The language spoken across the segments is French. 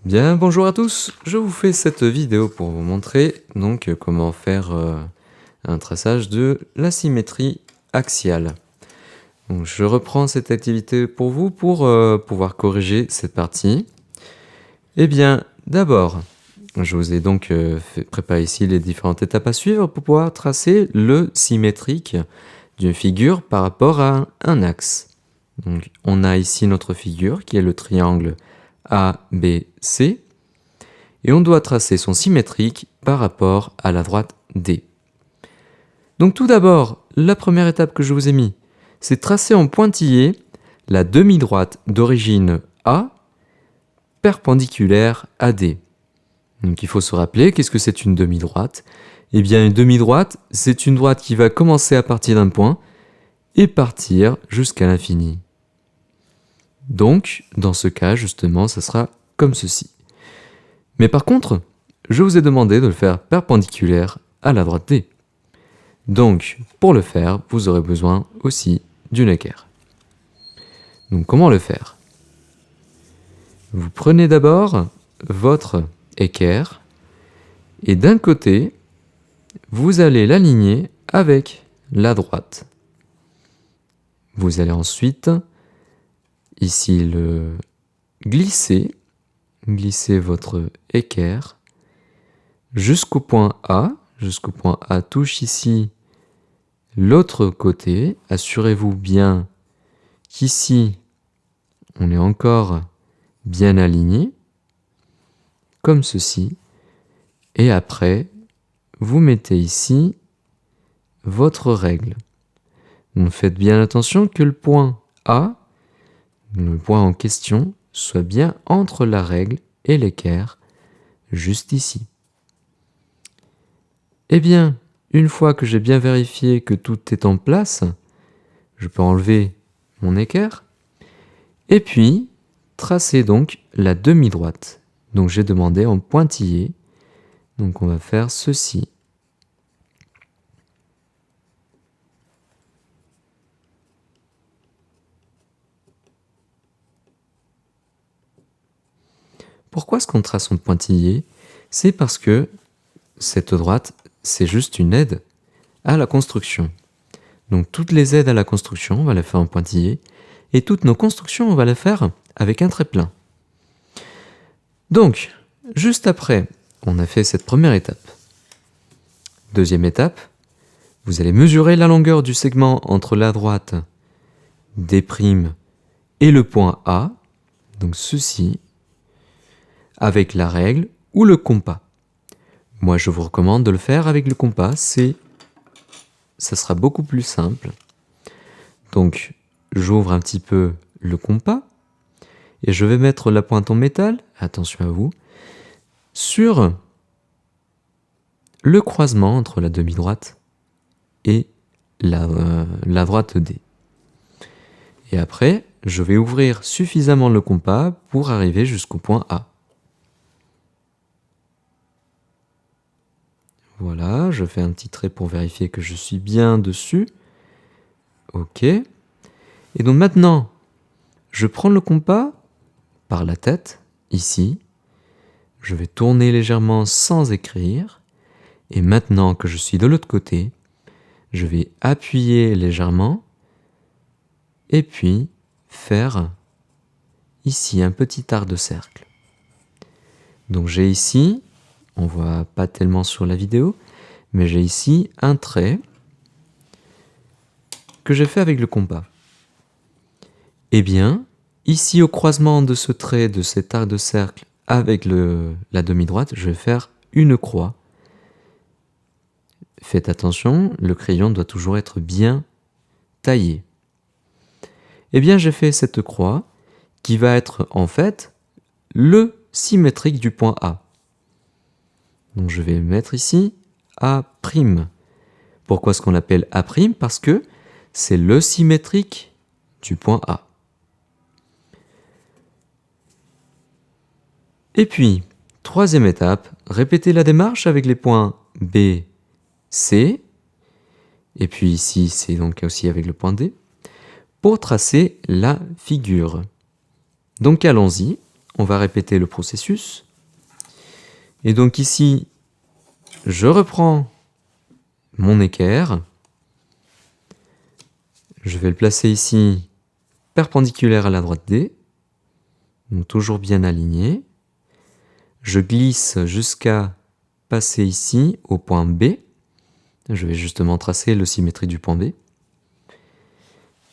Bien, bonjour à tous. Je vous fais cette vidéo pour vous montrer donc comment faire un traçage de la symétrie axiale. Donc, je reprends cette activité pour vous pour pouvoir corriger cette partie. Eh bien, d'abord, je vous ai donc préparé ici les différentes étapes à suivre pour pouvoir tracer le symétrique d'une figure par rapport à un axe. Donc, on a ici notre figure qui est le triangle ABC. Et on doit tracer son symétrique par rapport à la droite D. Donc tout d'abord, la première étape que je vous ai mis, c'est tracer en pointillé la demi-droite d'origine A perpendiculaire à D. Donc il faut se rappeler, qu'est-ce que c'est une demi-droite? Eh bien une demi-droite, c'est une droite qui va commencer à partir d'un point et partir jusqu'à l'infini. Donc, dans ce cas, justement, ça sera comme ceci. Mais par contre, je vous ai demandé de le faire perpendiculaire à la droite D. Donc, pour le faire, vous aurez besoin aussi d'une équerre. Donc, comment le faire? Vous prenez d'abord votre équerre et d'un côté, vous allez l'aligner avec la droite. Vous allez ensuite, ici, le glisser votre équerre jusqu'au point A. Jusqu'au point A touche ici l'autre côté. Assurez-vous bien qu'ici, on est encore bien aligné, comme ceci. Et après, vous mettez ici votre règle. Donc faites bien attention que le point A, le point en question, soit bien entre la règle et l'équerre, juste ici. Eh bien, une fois que j'ai bien vérifié que tout est en place, je peux enlever mon équerre et puis tracer donc la demi-droite. Donc j'ai demandé en pointillé, donc on va faire ceci. Pourquoi est-ce qu'on trace en pointillé? C'est parce que cette droite, c'est juste une aide à la construction. Donc toutes les aides à la construction, on va les faire en pointillé, et toutes nos constructions, on va les faire avec un trait plein. Donc, juste après, on a fait cette première étape. Deuxième étape, vous allez mesurer la longueur du segment entre la droite D' et le point A, donc ceci, avec la règle ou le compas. Moi, je vous recommande de le faire avec le compas, ça sera beaucoup plus simple. Donc, j'ouvre un petit peu le compas et je vais mettre la pointe en métal, attention à vous, sur le croisement entre la demi-droite et la droite D. Et après, je vais ouvrir suffisamment le compas pour arriver jusqu'au point A. Voilà, je fais un petit trait pour vérifier que je suis bien dessus. Ok. Et donc maintenant, je prends le compas par la tête, ici. Je vais tourner légèrement sans écrire. Et maintenant que je suis de l'autre côté, je vais appuyer légèrement et puis faire ici un petit arc de cercle. Donc j'ai ici, on voit pas tellement sur la vidéo, mais j'ai ici un trait que j'ai fait avec le compas. Eh bien, ici au croisement de ce trait, de cet arc de cercle avec la demi-droite, je vais faire une croix. Faites attention, le crayon doit toujours être bien taillé. Eh bien, j'ai fait cette croix qui va être en fait le symétrique du point A. Donc je vais mettre ici A'. Pourquoi est-ce qu'on l'appelle A'? Parce que c'est le symétrique du point A. Et puis, troisième étape, répétez la démarche avec les points B, C, et puis ici c'est donc aussi avec le point D, pour tracer la figure. Donc allons-y, on va répéter le processus. Et donc ici, je reprends mon équerre. Je vais le placer ici, perpendiculaire à la droite D. Donc toujours bien aligné. Je glisse jusqu'à passer ici au point B. Je vais justement tracer le symétrie du point B.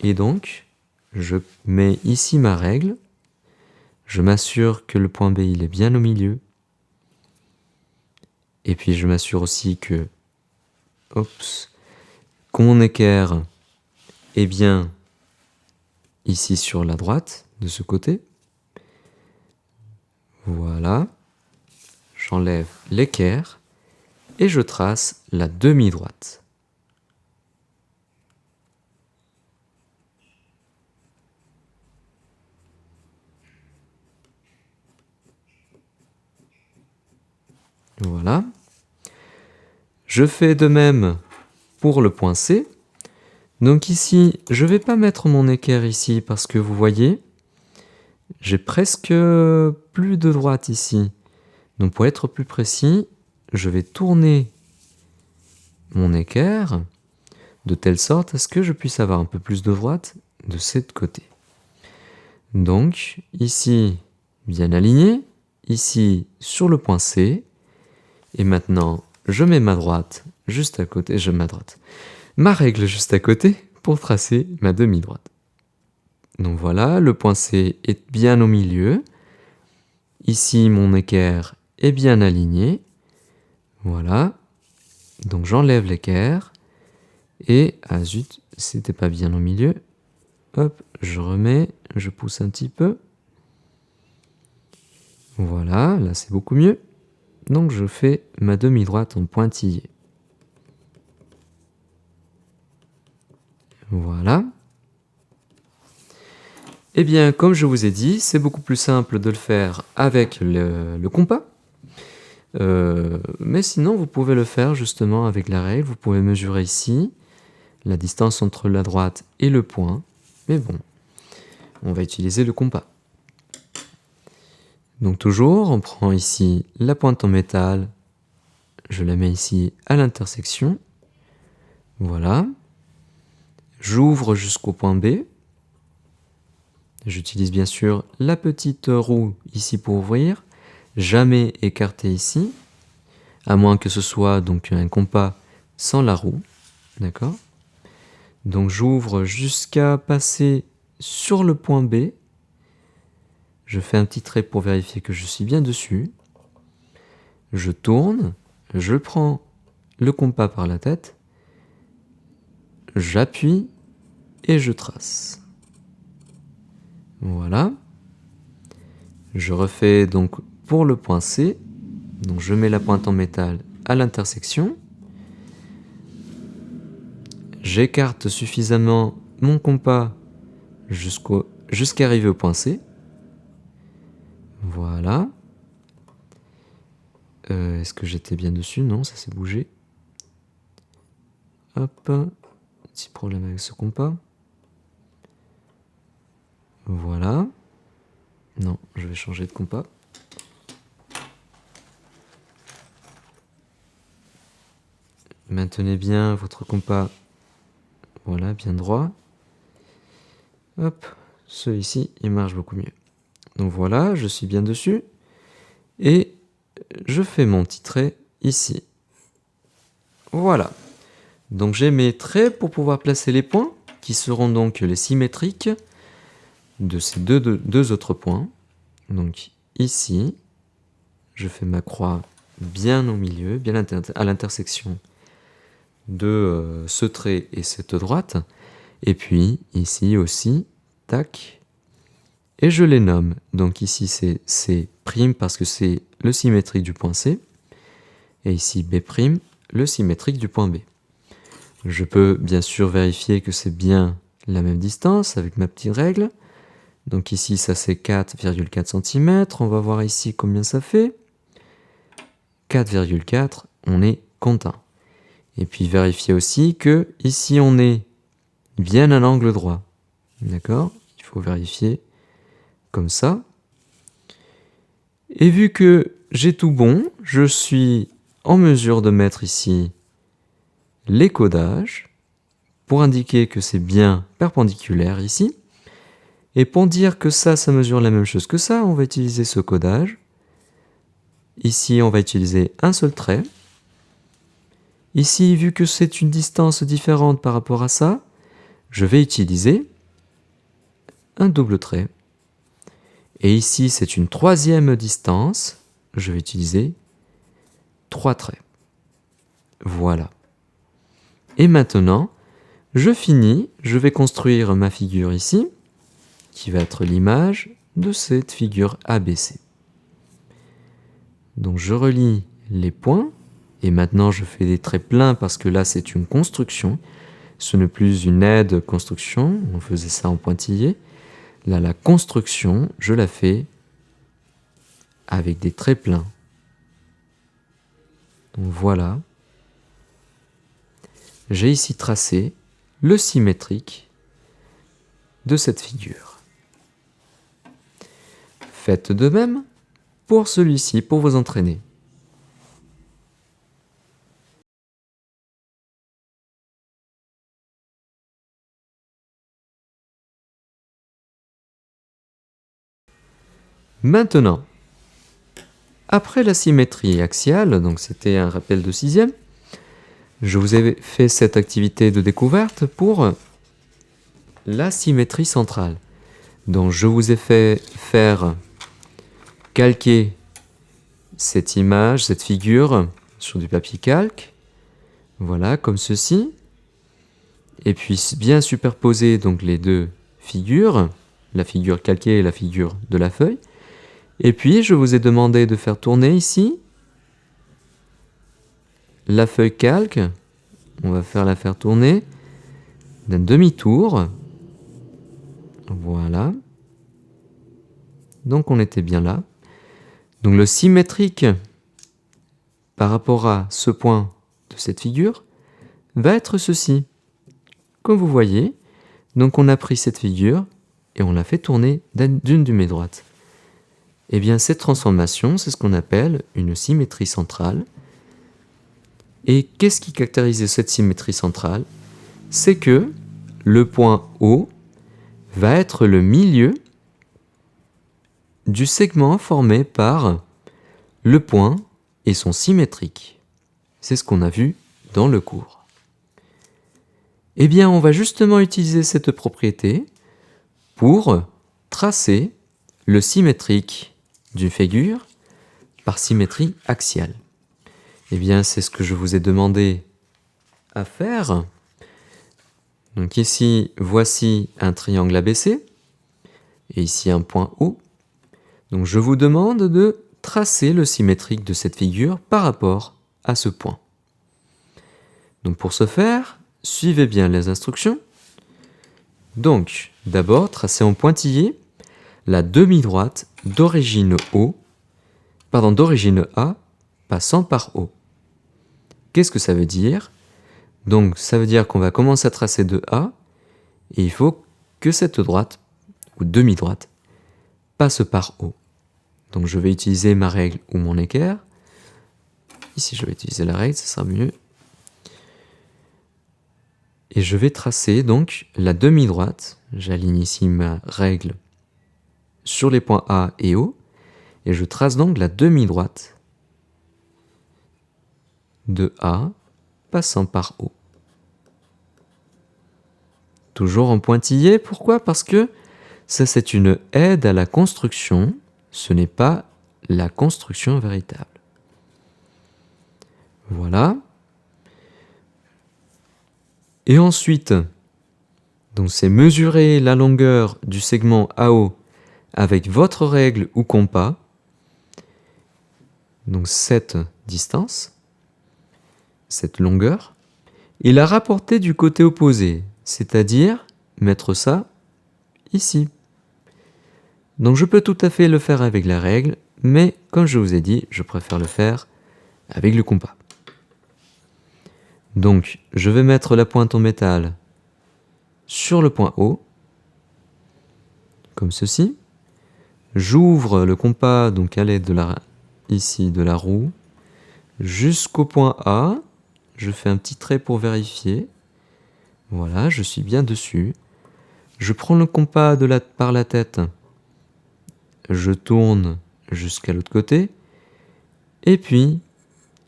Et donc, je mets ici ma règle. Je m'assure que le point B il est bien au milieu. Et puis je m'assure aussi que mon équerre est bien ici sur la droite, de ce côté. Voilà. J'enlève l'équerre et je trace la demi-droite. Voilà. Je fais de même pour le point C. Donc ici, je ne vais pas mettre mon équerre ici parce que vous voyez, j'ai presque plus de droite ici. Donc pour être plus précis, je vais tourner mon équerre de telle sorte à ce que je puisse avoir un peu plus de droite de cette côté. Donc ici, bien aligné, ici sur le point C, et maintenant je mets ma droite juste à côté, ma règle juste à côté pour tracer ma demi-droite. Donc voilà, le point C est bien au milieu. Ici, mon équerre est bien aligné. Voilà. Donc j'enlève l'équerre. Et, ah zut, c'était pas bien au milieu. Hop, je remets, je pousse un petit peu. Voilà, là c'est beaucoup mieux. Donc je fais ma demi-droite en pointillé. Voilà. Eh bien, comme je vous ai dit, c'est beaucoup plus simple de le faire avec le compas. Mais sinon, vous pouvez le faire justement avec la règle. Vous pouvez mesurer ici la distance entre la droite et le point. Mais bon, on va utiliser le compas. Donc toujours, on prend ici la pointe en métal. Je la mets ici à l'intersection. Voilà. J'ouvre jusqu'au point B. J'utilise bien sûr la petite roue ici pour ouvrir. Jamais écarter ici, à moins que ce soit donc un compas sans la roue. D'accord ? Donc j'ouvre jusqu'à passer sur le point B. Je fais un petit trait pour vérifier que je suis bien dessus. Je tourne, je prends le compas par la tête, j'appuie et je trace. Voilà. Je refais donc pour le point C. Donc je mets la pointe en métal à l'intersection. J'écarte suffisamment mon compas jusqu'à arriver au point C. Voilà. Est-ce que j'étais bien dessus? Non, ça s'est bougé. Hop. Petit problème avec ce compas. Voilà. Non, je vais changer de compas. Maintenez bien votre compas. Voilà, bien droit. Hop, celui-ci, il marche beaucoup mieux. Donc voilà, je suis bien dessus. Et je fais mon petit trait ici. Voilà. Donc j'ai mes traits pour pouvoir placer les points, qui seront donc les symétriques de ces deux autres points. Donc ici, je fais ma croix bien au milieu, bien à l'intersection de ce trait et cette droite. Et puis ici aussi, tac. Et je les nomme. Donc ici c'est C' parce que c'est le symétrique du point C. Et ici B', le symétrique du point B. Je peux bien sûr vérifier que c'est bien la même distance avec ma petite règle. Donc ici ça c'est 4,4 cm. On va voir ici combien ça fait. 4,4, on est content. Et puis vérifier aussi que ici on est bien à l'angle droit. D'accord ? Il faut vérifier comme ça. Et vu que j'ai tout bon, je suis en mesure de mettre ici les codages pour indiquer que c'est bien perpendiculaire ici. Et pour dire que ça mesure la même chose que ça, on va utiliser ce codage. Ici, on va utiliser un seul trait. Ici, vu que c'est une distance différente par rapport à ça, je vais utiliser un double trait. Et ici, c'est une troisième distance. Je vais utiliser 3 traits. Voilà. Et maintenant, je finis. Je vais construire ma figure ici, qui va être l'image de cette figure ABC. Donc je relie les points. Et maintenant, je fais des traits pleins parce que là, c'est une construction. Ce n'est plus une aide construction. On faisait ça en pointillé. Là, la construction, je la fais avec des traits pleins. Donc voilà. J'ai ici tracé le symétrique de cette figure. Faites de même pour celui-ci, pour vous entraîner. Maintenant, après la symétrie axiale, donc c'était un rappel de 6e, je vous ai fait cette activité de découverte pour la symétrie centrale. Donc je vous ai fait faire calquer cette image, cette figure sur du papier calque, voilà, comme ceci, et puis bien superposer donc les deux figures, la figure calquée et la figure de la feuille. Et puis, je vous ai demandé de faire tourner ici la feuille calque. On va la faire tourner d'un demi-tour. Voilà. Donc, on était bien là. Donc, le symétrique par rapport à ce point de cette figure va être ceci. Comme vous voyez, donc on a pris cette figure et on l'a fait tourner d'une demi-droite. Eh bien, cette transformation, c'est ce qu'on appelle une symétrie centrale. Et qu'est-ce qui caractérise cette symétrie centrale? C'est que le point O va être le milieu du segment formé par le point et son symétrique. C'est ce qu'on a vu dans le cours. Eh bien, on va justement utiliser cette propriété pour tracer le symétrique d'une figure par symétrie axiale. Eh bien, c'est ce que je vous ai demandé à faire. Donc ici, voici un triangle ABC, et ici un point O. Donc je vous demande de tracer le symétrique de cette figure par rapport à ce point. Donc pour ce faire, suivez bien les instructions. Donc, d'abord, tracez en pointillé la demi-droite d'origine A, passant par O. Qu'est-ce que ça veut dire? Donc, ça veut dire qu'on va commencer à tracer de A, et il faut que cette droite, ou demi-droite, passe par O. Donc, je vais utiliser ma règle ou mon équerre. Ici, je vais utiliser la règle, ça sera mieux. Et je vais tracer donc la demi-droite. J'aligne ici ma règle sur les points A et O. Et je trace donc la demi-droite de A passant par O. Toujours en pointillé, pourquoi? Parce que ça c'est une aide à la construction, ce n'est pas la construction véritable. Voilà. Et ensuite, donc c'est mesurer la longueur du segment AO avec votre règle ou compas, donc cette distance, cette longueur, et la rapporter du côté opposé, c'est-à-dire mettre ça ici. Donc je peux tout à fait le faire avec la règle, mais comme je vous ai dit, je préfère le faire avec le compas. Donc je vais mettre la pointe en métal sur le point O, comme ceci. J'ouvre le compas donc à l'aide de la roue jusqu'au point A. Je fais un petit trait pour vérifier. Voilà, je suis bien dessus. Je prends le compas par la tête. Je tourne jusqu'à l'autre côté. Et puis,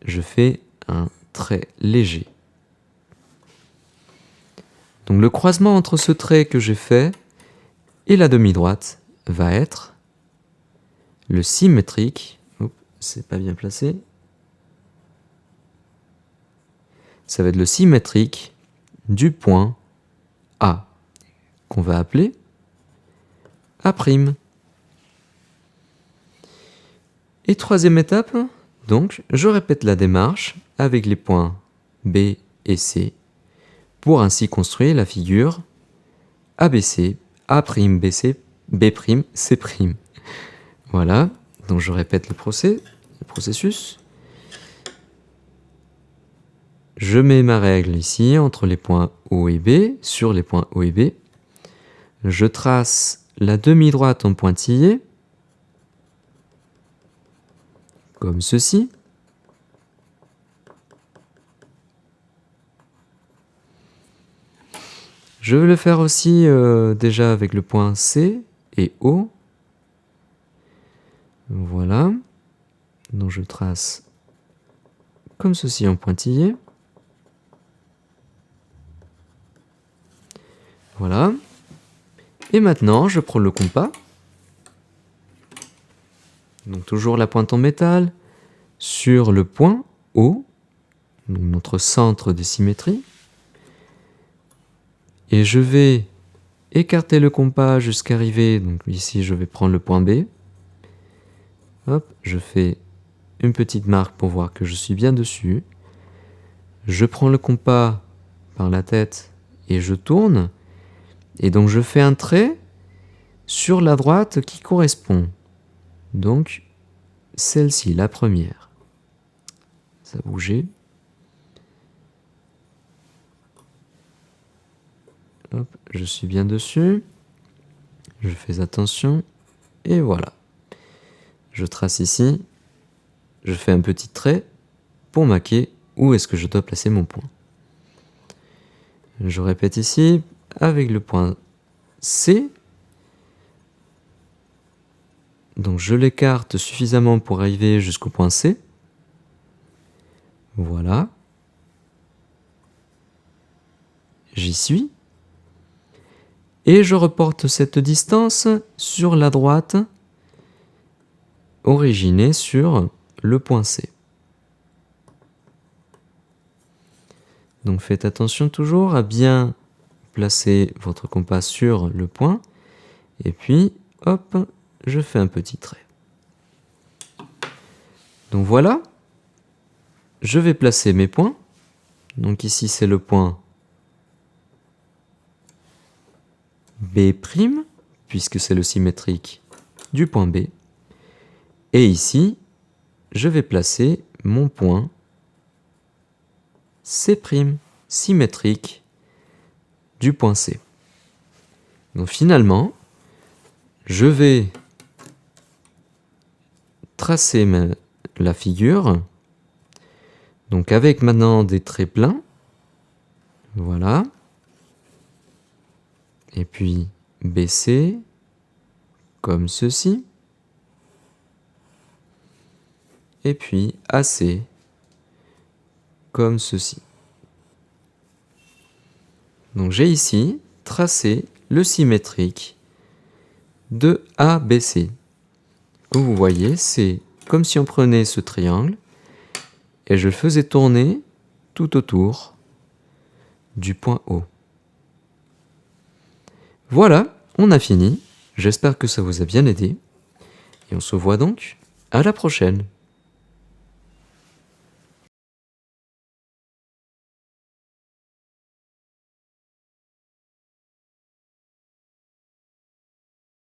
je fais un trait léger. Donc le croisement entre ce trait que j'ai fait et la demi-droite va être le symétrique. Oups, c'est pas bien placé. Ça va être le symétrique du point A, qu'on va appeler A'. Et troisième étape, donc, je répète la démarche avec les points B et C pour ainsi construire la figure ABC, A', BC, B', C'. Voilà, donc je répète le processus. Je mets ma règle ici entre les points O et B, sur les points O et B. Je trace la demi-droite en pointillé, comme ceci. Je vais le faire aussi déjà avec le point C et O. Voilà. Donc je trace comme ceci en pointillé. Voilà. Et maintenant, je prends le compas. Donc toujours la pointe en métal sur le point O, donc notre centre de symétrie. Et je vais écarter le compas jusqu'à arriver, donc ici je vais prendre le point B. Hop, je fais une petite marque pour voir que je suis bien dessus. Je prends le compas par la tête et je tourne. Et donc je fais un trait sur la droite qui correspond. Donc celle-ci, la première. Ça a bougé. Hop, je suis bien dessus. Je fais attention. Et voilà. Je trace ici. Je fais un petit trait pour marquer où est-ce que je dois placer mon point. Je répète ici avec le point C. Donc je l'écarte suffisamment pour arriver jusqu'au point C. Voilà. J'y suis. Et je reporte cette distance sur la droite originée sur le point C. Donc faites attention toujours à bien placer votre compas sur le point. Et puis, hop, je fais un petit trait. Donc voilà, je vais placer mes points. Donc ici, c'est le point B', puisque c'est le symétrique du point B. Et ici, je vais placer mon point C', symétrique du point C. Donc finalement, je vais tracer la figure, donc avec maintenant des traits pleins, voilà, et puis BC, comme ceci, et puis AC, comme ceci. Donc j'ai ici tracé le symétrique de ABC. Comme vous voyez, c'est comme si on prenait ce triangle et je le faisais tourner tout autour du point O. Voilà, on a fini. J'espère que ça vous a bien aidé. Et on se voit donc à la prochaine.